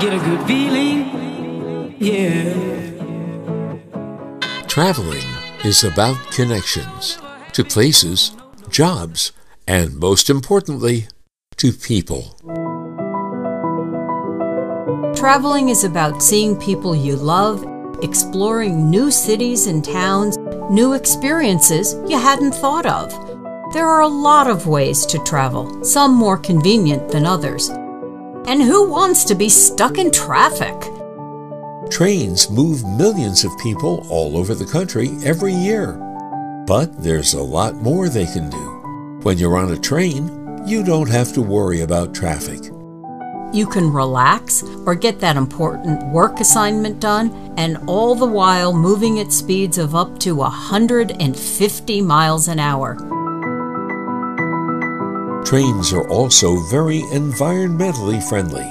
get a good feeling, yeah. Traveling is about connections to places, jobs, and most importantly, to people. Traveling is about seeing people you love, exploring new cities and towns, new experiences you hadn't thought of. There are a lot of ways to travel, some more convenient than others. And who wants to be stuck in traffic? Trains move millions of people all over the country every year. But there's a lot more they can do. When you're on a train, you don't have to worry about traffic. You can relax or get that important work assignment done, and all the while moving at speeds of up to 150 miles an hour. Trains are also very environmentally friendly,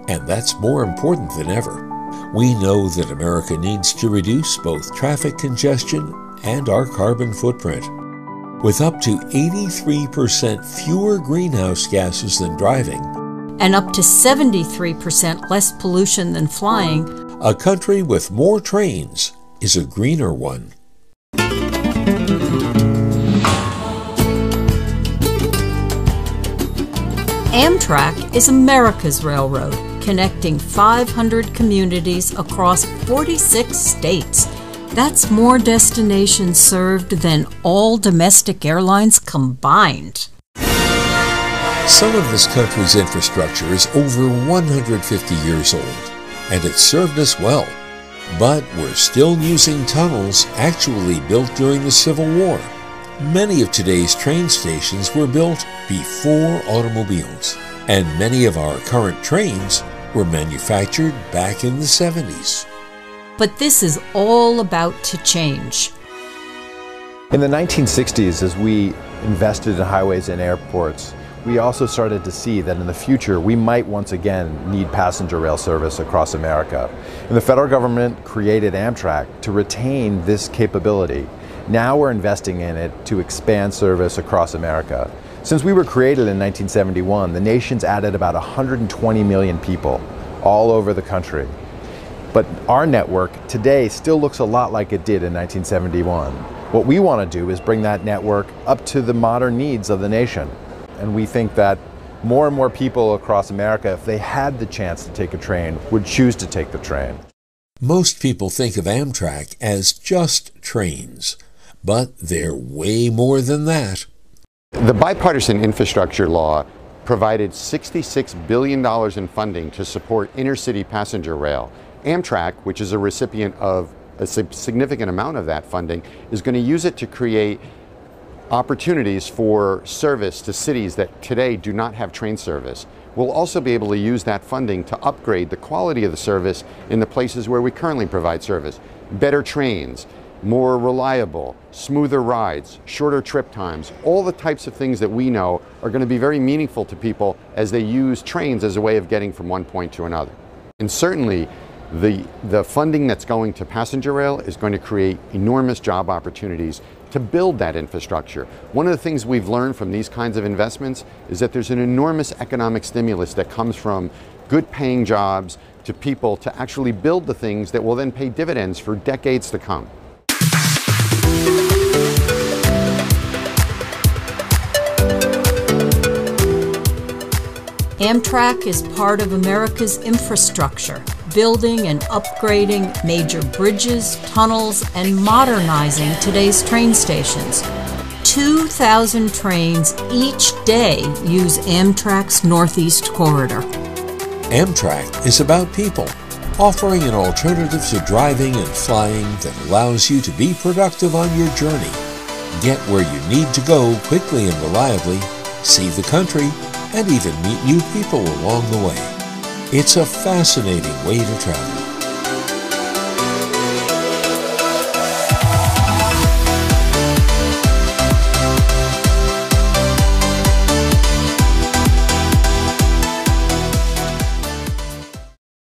and that's more important than ever. We know that America needs to reduce both traffic congestion and our carbon footprint. With up to 83% fewer greenhouse gases than driving, and up to 73% less pollution than flying, a country with more trains is a greener one. Amtrak is America's railroad, connecting 500 communities across 46 states. That's more destinations served than all domestic airlines combined. Some of this country's infrastructure is over 150 years old, and it's served us well. But we're still using tunnels actually built during the Civil War. Many of today's train stations were built before automobiles, and many of our current trains were manufactured back in the 70s. But this is all about to change. In the 1960s, as we invested in highways and airports, we also started to see that in the future we might once again need passenger rail service across America. And the federal government created Amtrak to retain this capability. Now we're investing in it to expand service across America. Since we were created in 1971, the nation's added about 120 million people all over the country. But our network today still looks a lot like it did in 1971. What we want to do is bring that network up to the modern needs of the nation. And we think that more and more people across America, if they had the chance to take a train, would choose to take the train. Most people think of Amtrak as just trains, but they're way more than that. The bipartisan infrastructure law provided $66 billion in funding to support inner-city passenger rail. Amtrak, which is a recipient of a significant amount of that funding, is going to use it to create opportunities for service to cities that today do not have train service. We'll also be able to use that funding to upgrade the quality of the service in the places where we currently provide service. Better trains, more reliable, smoother rides, shorter trip times, all the types of things that we know are going to be very meaningful to people as they use trains as a way of getting from one point to another. And certainly, the funding that's going to passenger rail is going to create enormous job opportunities to build that infrastructure. One of the things we've learned from these kinds of investments is that there's an enormous economic stimulus that comes from good paying jobs to people to actually build the things that will then pay dividends for decades to come. Amtrak is part of America's infrastructure, building and upgrading major bridges, tunnels, and modernizing today's train stations. 2,000 trains each day use Amtrak's Northeast Corridor. Amtrak is about people, offering an alternative to driving and flying that allows you to be productive on your journey, get where you need to go quickly and reliably, see the country, and even meet new people along the way. It's a fascinating way to travel.